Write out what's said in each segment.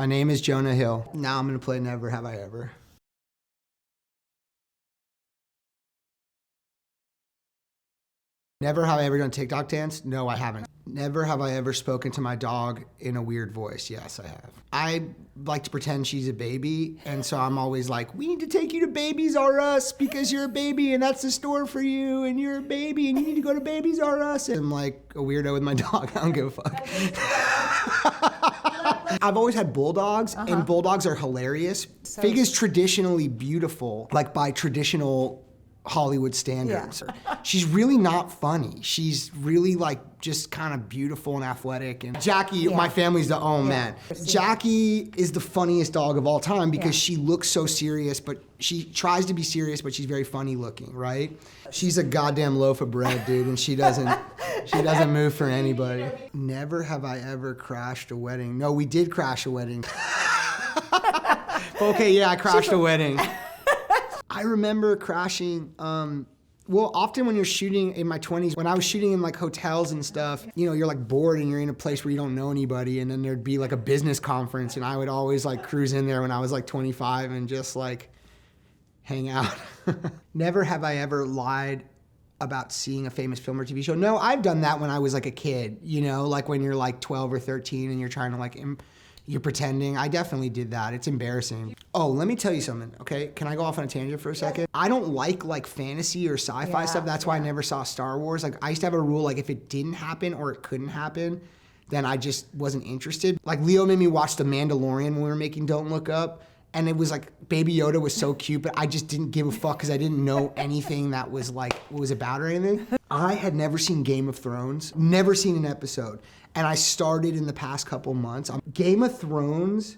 My name is Jonah Hill. Now I'm gonna play Never Have I Ever. Never have I ever done TikTok dance? No, I haven't. Never have I ever spoken to my dog in a weird voice. Yes, I have. I like to pretend she's a baby, and so I'm always like, we need to take you to Babies R Us because you're a baby and that's the store for you, and you're a baby and you need to go to Babies R Us. And I'm like a weirdo with my dog. I don't give a fuck. I've always had bulldogs, and bulldogs are hilarious. Fig is traditionally beautiful, like by traditional Hollywood standards. Yeah. She's really not funny. She's really like just kind of beautiful and athletic. And Jackie, my family's the man. Jackie is the funniest dog of all time because she looks so serious, but she tries to be serious, but she's very funny looking, right? She's a goddamn loaf of bread, dude, and she doesn't move for anybody. Never have I ever crashed a wedding. No, we did crash a wedding. Okay, yeah, I crashed a wedding. I remember crashing, well, often when you're shooting in my 20s, when I was shooting in like hotels and stuff, you know, you're like bored and you're in a place where you don't know anybody, and then there'd be like a business conference, and I would always like cruise in there when I was like 25 and just like hang out. Never have I ever lied about seeing a famous film or TV show. No, I've done that when I was like a kid, you know, like when you're like 12 or 13 and you're trying to like, you're pretending. I definitely did that. It's embarrassing. Oh, let me tell you something, okay? Can I go off on a tangent for a second? I don't like fantasy or sci-fi stuff. That's why I never saw Star Wars. Like I used to have a rule, like if it didn't happen or it couldn't happen, then I just wasn't interested. Like Leo made me watch The Mandalorian when we were making Don't Look Up, and it was like Baby Yoda was so cute, but I just didn't give a fuck because I didn't know anything that was like, what was about or anything. I had never seen Game of Thrones, never seen an episode. And I started in the past couple months. Game of Thrones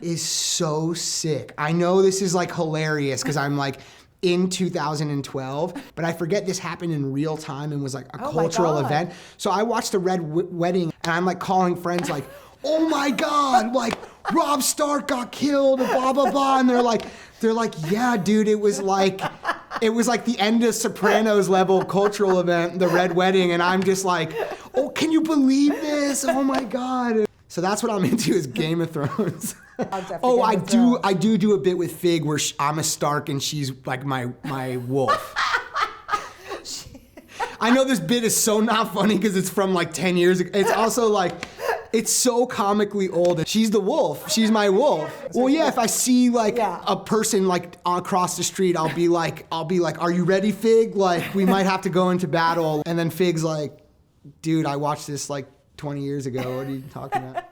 is so sick. I know this is like hilarious because I'm like in 2012, but I forget this happened in real time and was like a cultural event. So I watched the Red Wedding and I'm like calling friends like, oh my God, like Robb Stark got killed and blah, blah, blah. And they're like, yeah, dude, it was like the end of Sopranos level cultural event, the Red Wedding. And I'm just like, oh, can you believe this? Oh my God. So that's what I'm into is Game of Thrones. Oh, I do a bit with Fig where I'm a Stark and she's like my wolf. I know this bit is so not funny because it's from like 10 years ago. It's also like, it's so comically old. She's the wolf. She's my wolf. Well, yeah, if I see like a person like across the street, I'll be like, are you ready, Fig? Like, we might have to go into battle. And then Fig's like, dude, I watched this like 20 years ago. What are you talking about?